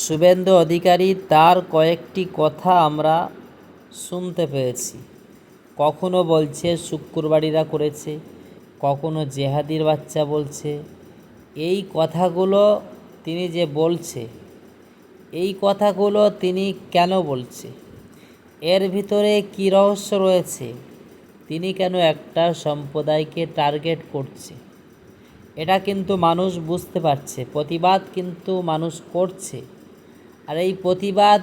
শুভেন্দু অধিকারী তার কয়েকটি কথা আমরা শুনতে পেয়েছি। কখনো বলছে শুক্রবারীরা করেছে, কখনো জেহাদির বাচ্চা বলছে। এই কথাগুলো তিনি যে বলছে, এই কথাগুলো তিনি কেন বলছে, এর ভিতরে কী রহস্য রয়েছে, তিনি কেন একটা সম্প্রদায়কে টার্গেট করছে, এটা কিন্তু মানুষ বুঝতে পারছে। প্রতিবাদ কিন্তু মানুষ করছে, আর এই প্রতিবাদ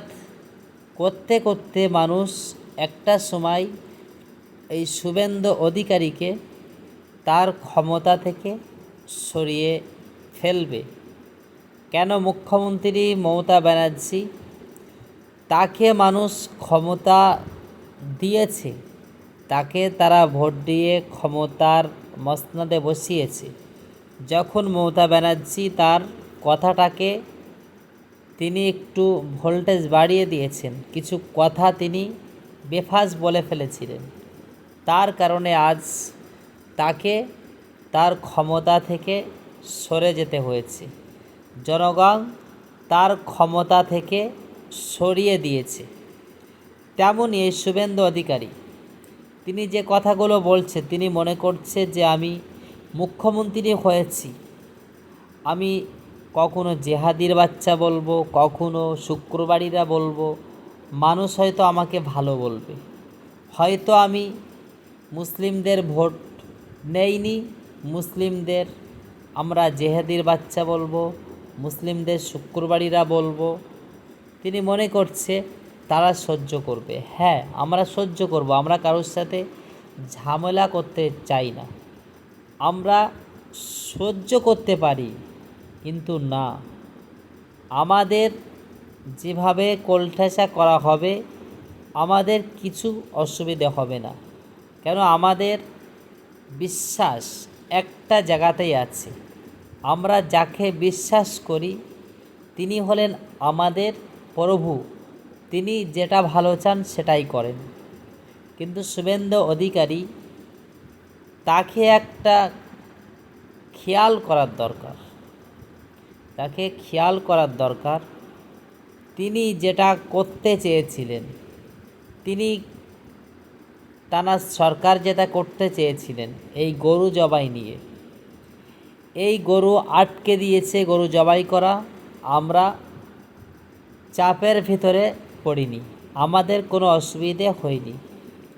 করতে করতে মানুষ একটা সময় এই শুভেন্দু অধিকারীকে তার ক্ষমতা থেকে সরিয়ে ফেলবে। কেন মুখ্যমন্ত্রী মমতা ব্যানার্জি, তাকে মানুষ ক্ষমতা দিয়েছে, তাকে তারা ভোট দিয়ে ক্ষমতার মসনদে বসিয়েছে। যখন মমতা ব্যানার্জি তার কথাটাকে তিনি একটু ভোল্টেজ বাড়িয়ে দিয়েছেন, কিছু কথা তিনি বেফাস বলে ফেলেছিলেন, তার কারণে আজ তাকে তার ক্ষমতা থেকে সরে যেতে হয়েছে। জনগণ তার ক্ষমতা থেকে সরিয়ে দিয়েছে। তেমনই এই শুভেন্দু অধিকারী, তিনি যে কথাগুলো বলছে, তিনি মনে করছে যে আমি মুখ্যমন্ত্রী হয়েছি, আমি কখনো জেহাদির বাচ্চা বলবো, কখনো শুক্রবারীরা বলবো, মানুষ হয়তো আমাকে ভালো বলবে। হয়তো আমি মুসলিমদের ভোট নেইনি, মুসলিমদের আমরা জেহাদির বাচ্চা বলবো, মুসলিমদের শুক্রবারীরা বলবো। তিনি মনে করছে তারা সহ্য করবে। হ্যাঁ, আমরা সহ্য করব, আমরা কারোর সাথে ঝামেলা করতে চাই না, আমরা সহ্য করতে পারি। কিন্তু না, আমাদের যেভাবে কোলঠাসা করা হবে, আমাদের কিছু অসুবিধে হবে না। কেন, আমাদের বিশ্বাস একটা জায়গাতেই আছে। আমরা যাকে বিশ্বাস করি তিনি হলেন আমাদের প্রভু, তিনি যেটা ভালো চান সেটাই করেন। কিন্তু শুভেন্দু অধিকারী, তাকে একটা খেয়াল করার দরকার, তাকে খেয়াল করার দরকার। তিনি যেটা করতে চেয়েছিলেন, তিনি টানা সরকার যেটা করতে চেয়েছিলেন এই গরু জবাই নিয়ে, এই গরু আটকে দিয়েছে, গরু জবাই করা। আমরা চাপের ভিতরে পড়িনি, আমাদের কোনো অসুবিধে হয়নি।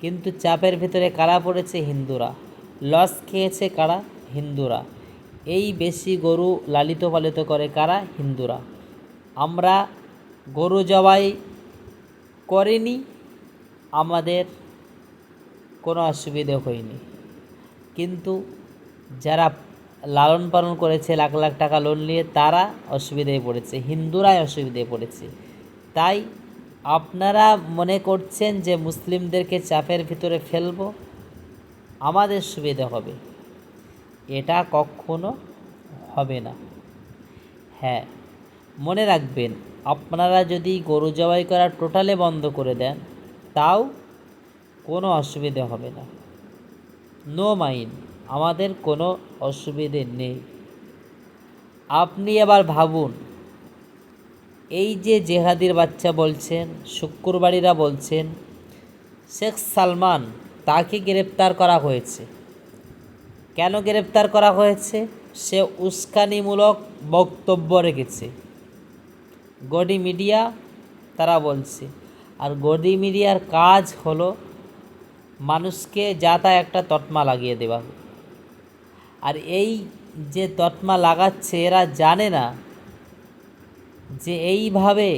কিন্তু চাপের ভিতরে কারা পড়েছে? হিন্দুরা। লস খেয়েছে কারা? হিন্দুরা। এই বেশি গরু লালিত পালিত করে কারা? হিন্দুরা। আমরা গরু জবাই করিনি, আমাদের কোনো অসুবিধে হয়নি। কিন্তু যারা লালন পালন করেছে লাখ লাখ টাকা লোন নিয়ে, তারা অসুবিধায় পড়েছে, হিন্দুরাই অসুবিধায় পড়েছে। তাই আপনারা মনে করছেন যে মুসলিমদেরকে চাপের ভিতরে ফেলব, আমাদের সুবিধা হবে, এটা কখনো হবে না। হ্যাঁ, মনে রাখবেন, আপনারা যদি গরু জবাই করা টোটালে বন্ধ করে দেন, তাও কোনো অসুবিধে হবে না। নো মাইন্ড, আমাদের কোনো অসুবিধে নেই। আপনি এবার ভাবুন, এই যে জেহাদির বাচ্চা বলছেন, শুক্রবারীরা বলছেন, শেখ সালমান, তাকে গ্রেপ্তার করা হয়েছে। কেন গ্রেপ্তার করা হয়েছে? সে উস্কানিমূলক বক্তব্য রেখেছে। গদি মিডিয়া তারা বলছে, আর গদি মিডিয়ার কাজ হলো মানুষকে যা তা একটা তটমা লাগিয়ে দেওয়া। আর এই যে তটমা লাগাচ্ছে, এরা জানে না যে এইভাবে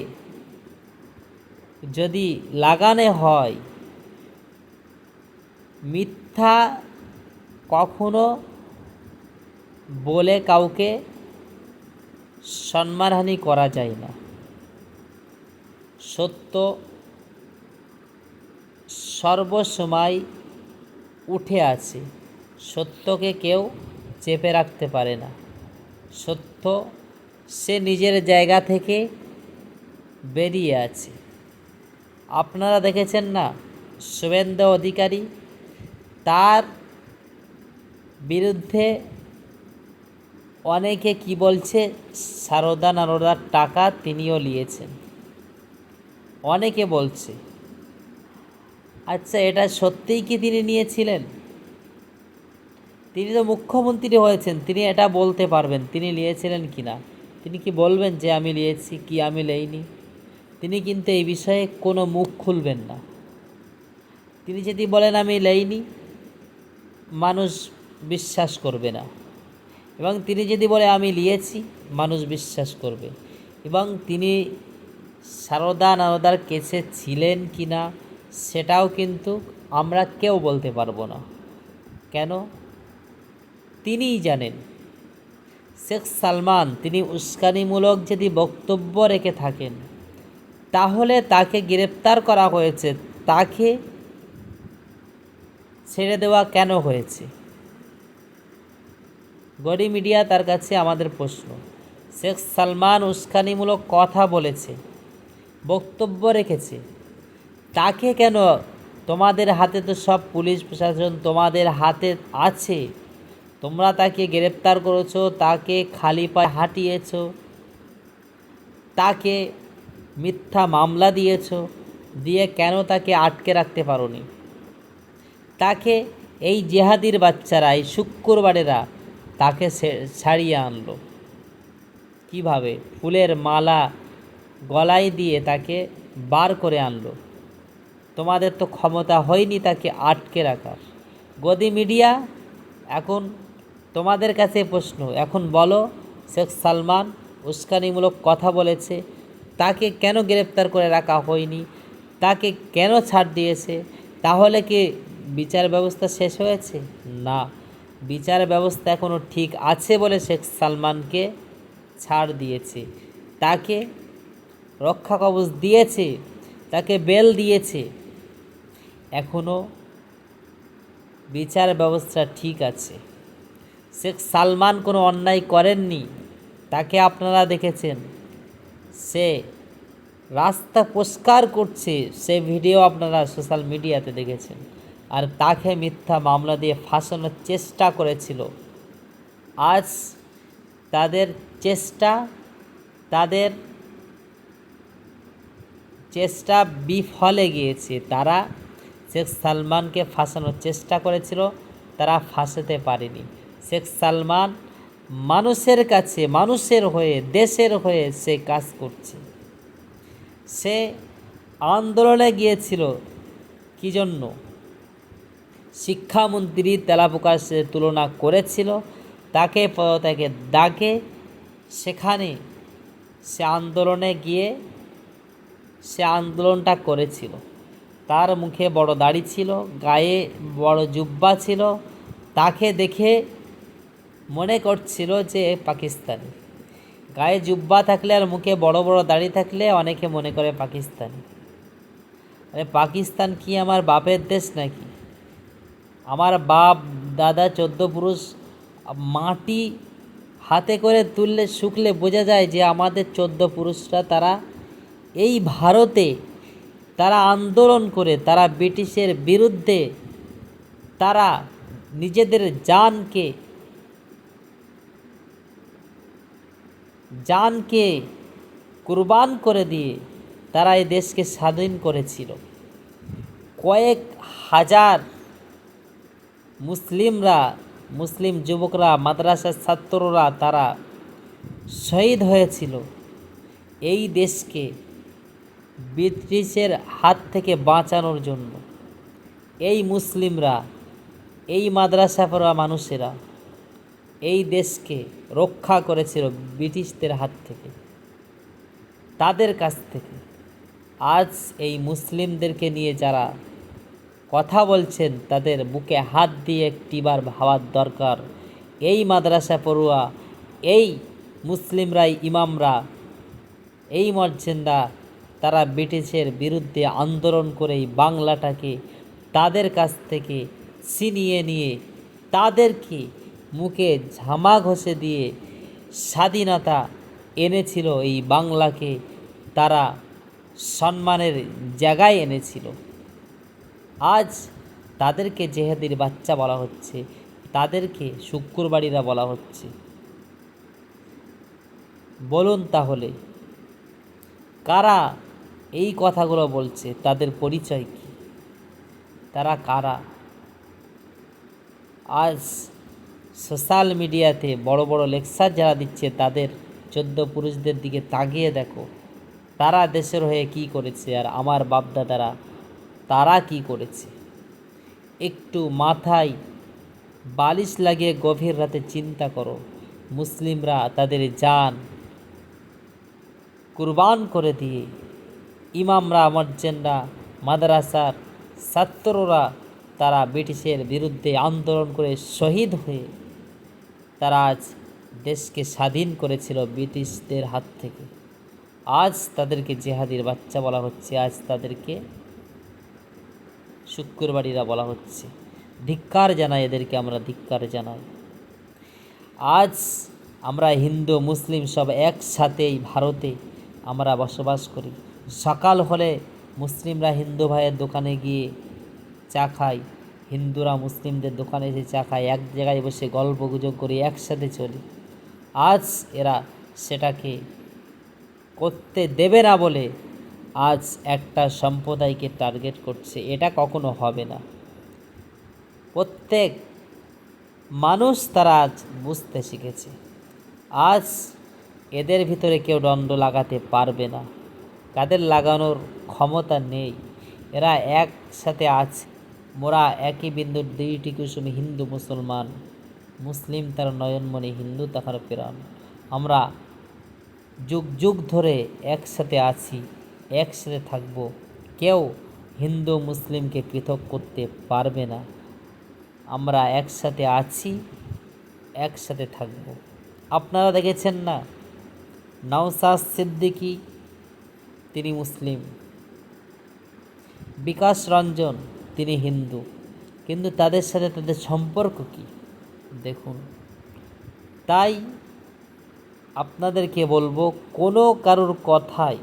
যদি লাগানো হয়, মিথ্যা কখনো বলে কাউকে সম্মানহানি করা যায় না। সত্য সর্বসময় উঠে আছে, সত্যকে কেউ চেপে রাখতে পারে না। সত্য সে নিজের জায়গা থেকে বেরিয়ে আছে। আপনারা দেখেছেন না, শুভেন্দু অধিকারী, তার বিরুদ্ধে অনেকে কি বলছে, সারদা নারদার টাকা তিনিও নিয়েছেন, অনেকে বলছে। আচ্ছা, এটা সত্যিই কি তিনি নিয়েছিলেন? তিনি তো মুখ্যমন্ত্রী হয়েছেন, তিনি এটা বলতে পারবেন তিনি নিয়েছিলেন কি না। তিনি কি বলবেন যে আমি নিয়েছি কি আমি নেইনি? তিনি কিন্তু এই বিষয়ে কোনো মুখ খুলবেন না। তিনি যদি বলেন আমি নেইনি, মানুষ বিশ্বাস করবে না। এবং তিনি যদি বলে আমি নিয়েছি, মানুষ বিশ্বাস করবে। এবং তিনি সারদা নারদার কেসে ছিলেন কি না সেটাও কিন্তু আমরা কেউ বলতে পারবো না। কেন? তিনিই জানেন। শেখ সালমান তিনি উস্কানিমূলক যদি বক্তব্য রেখে থাকেন, তাহলে তাকে গ্রেপ্তার করা হয়েছে, তাকে ছেড়ে দেওয়া কেন হয়েছে? গডি মিডিয়া তার কাছে আমাদের প্রশ্ন। শেখ সালমান উস্কানিমূলক কথা বলেছে, বক্তব্য রেখেছে, তাকে কেন? তোমাদের হাতে তো সব পুলিশ প্রশাসন তোমাদের হাতে আছে, তোমরা তাকে গ্রেপ্তার করেছো, তাকে খালি পায়ে হাঁটিয়েছো, তাকে মিথ্যা মামলা দিয়েছো, দিয়ে কেন তাকে আটকে রাখতে পারোনি? তাকে এই জেহাদির বাচ্চারা, এই শুক্রবারেরা তাকে ছাড়িয়ে আনলো কিভাবে? ফুলের মালা গলায় দিয়ে তাকে বার করে আনলো। তোমাদের তো ক্ষমতা হয়নি তাকে আটকে রাখার। গদি মিডিয়া, এখন তোমাদের কাছে প্রশ্ন, এখন বলো, শেখ সালমান উস্কানিমূলক কথা বলেছে, তাকে কেন গ্রেপ্তার করে রাখা হয়নি? তাকে কেন ছাড় দিয়েছে? তাহলে কি বিচার ব্যবস্থা শেষ হয়েছে? না, বিচার ব্যবস্থা এখনও ঠিক আছে বলে শেখ সালমানকে ছাড় দিয়েছে, তাকে রক্ষা কবচ দিয়েছে, তাকে বেল দিয়েছে। এখনও বিচার ব্যবস্থা ঠিক আছে। শেখ সালমান কোনো অন্যায় করেননি, তাকে আপনারা দেখেছেন, সে রাস্তা পরিষ্কার করছে, সে ভিডিও আপনারা সোশ্যাল মিডিয়াতে দেখেছেন। আর তাকে মিথ্যা মামলা দিয়ে ফাঁসানোর চেষ্টা করেছিল। আজ তাদের চেষ্টা বিফলে গিয়েছে। তারা শেখ সালমানকে ফাঁসানোর চেষ্টা করেছিল, তারা ফাঁসাতে পারেনি। শেখ সালমান মানুষের কাছে, মানুষের হয়ে, দেশের হয়ে সে কাজ করছে। সে আন্দোলনে গিয়েছিল কী জন্য? শিক্ষামন্ত্রী তেলাপোকার তুলনা করেছিল, তাকে পদত্যাগের ডাকে সেখানে সে আন্দোলনে গিয়ে সে আন্দোলনটা করেছিল। তার মুখে বড় দাড়ি ছিল, গায়ে বড় জুব্বা ছিল, তাকে দেখে মনে করছিল যে পাকিস্তানি। গায়ে জুব্বা থাকলে আর মুখে বড় বড় দাড়ি থাকলে অনেকে মনে করে পাকিস্তানি। আরে পাকিস্তান কি আমার বাপের দেশ নাকি? আমার বাপ দাদা 14 পুরুষ মাটি হাতে করে তুললে শুকলে বোঝা যায় যে আমাদের 14 পুরুষরা তারা এই ভারতে তারা আন্দোলন করে, তারা ব্রিটিশের বিরুদ্ধে তারা নিজেদের জানকে কুরবান করে দিয়ে তারা এই দেশকে স্বাধীন করেছিল। কয়েক হাজার মুসলিম যুবকরা, মাদ্রাসার ছাত্ররা তারা শহীদ হয়েছিল এই দেশকে ব্রিটিশের হাত থেকে বাঁচানোর জন্য। এই মুসলিমরা, এই মাদ্রাসা পড়া মানুষেরা এই দেশকে রক্ষা করেছিল ব্রিটিশদের হাত থেকে, তাদের কাছ থেকে। আজ এই মুসলিমদেরকে নিয়ে যারা কথা বলছেন, তাদের বুকে হাত দিয়ে একটিবার ভাবার দরকার, এই মাদ্রাসা পড়ুয়া, এই মুসলিমরাই, ইমামরা, এই মর্জেন্দা, তারা ব্রিটিশের বিরুদ্ধে আন্দোলন করেই বাংলাটাকে তাদের কাছ থেকে ছিনিয়ে নিয়ে তাদেরকে মুখে ঝামা ঘষে দিয়ে স্বাধীনতা এনেছিল। এই বাংলাকে তারা সম্মানের জায়গায় এনেছিল। আজ তাদেরকে জেহাদির বাচ্চা বলা হচ্ছে, তাদেরকে শুক্রবারীরা বলা হচ্ছে। বলুন তাহলে কারা এই কথাগুলো বলছে, তাদের পরিচয় কী, তারা কারা? আজ সোশ্যাল মিডিয়াতে বড় বড় লেকচার যারা দিচ্ছে তাদের 14 পুরুষদের দিকে তাকিয়ে দেখো, তারা দেশের হয়ে কি করেছে আর আমার বাপদাদারা তারা কি করেছে। একটু মাথায় বালিশ লাগিয়ে গভীর রাতে চিন্তা করো, মুসলিমরা তাদের জান কুরবান করে দিয়ে, ইমামরা, মজ্জেনরা, মাদ্রাসার ছাত্ররা তারা ব্রিটিশের বিরুদ্ধে আন্দোলন করে শহীদ হয়ে তারা আজ দেশকে স্বাধীন করেছিল ব্রিটিশদের হাত থেকে। আজ তাদেরকে জেহাদির বাচ্চা বলা হচ্ছে, আজ তাদেরকে শুক্রবাড়িরা বলা হচ্ছে। ধিক্কার জানাই এদেরকে, আমরা ধিক্কার জানাই। আজ আমরা হিন্দু মুসলিম সব একসাথেই ভারতে আমরা বসবাস করি। সকাল হলে মুসলিমরা হিন্দু ভাইয়ের দোকানে গিয়ে চা খায়, হিন্দুরা মুসলিমদের দোকানে এসে চা খায়, এক জায়গায় বসে গল্প গুজব করি, একসাথে চলি। আজ এরা সেটাকে করতে দেবে না বলে আজ একটা সম্প্রদায়কে টার্গেট করছে। এটা কখনো হবে না। প্রত্যেক মানুষ তারা আজ বুঝতে শিখেছে। আজ এদের ভিতরে কেউ দণ্ড লাগাতে পারবে না, কাদের লাগানোর ক্ষমতা নেই। এরা একসাথে আছে, মোরা একই বিন্দুর দুইটি কুসুমে, হিন্দু মুসলমান। মুসলিম তার নয়নমণি, হিন্দু তাহার প্রাণ। আমরা যুগ যুগ ধরে একসাথে আছি, একসাথে থাকব। কেউ হিন্দু মুসলিমকে পৃথক করতে পারবে না। আমরা একসাথে আছি, একসাথে থাকব। আপনারা দেখেছেন না, নওশাদ সিদ্দিকী তিনি মুসলিম, বিকাশ রঞ্জন তিনি হিন্দু, কিন্তু তাদের সাথে তাদের সম্পর্ক কি দেখুন। তাই আপনাদেরকে বলবো, কোনো কারোর কথায়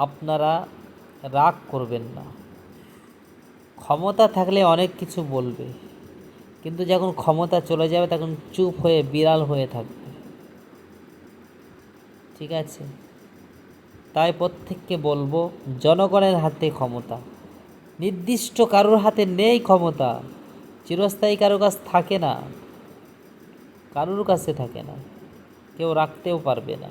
আপনারা রাগ করবেন না। ক্ষমতা থাকলে অনেক কিছু বলবে, কিন্তু যখন ক্ষমতা চলে যাবে তখন চুপ হয়ে বিড়াল হয়ে থাকবে, ঠিক আছে? তাই প্রত্যেককে বলবো, জনগণের হাতে ক্ষমতা, নির্দিষ্ট কারোর হাতে নেই ক্ষমতা। চিরস্থায়ী কারোর কাছে থাকে না, কারোর কাছে থাকে না, কেউ রাখতেও পারবে না।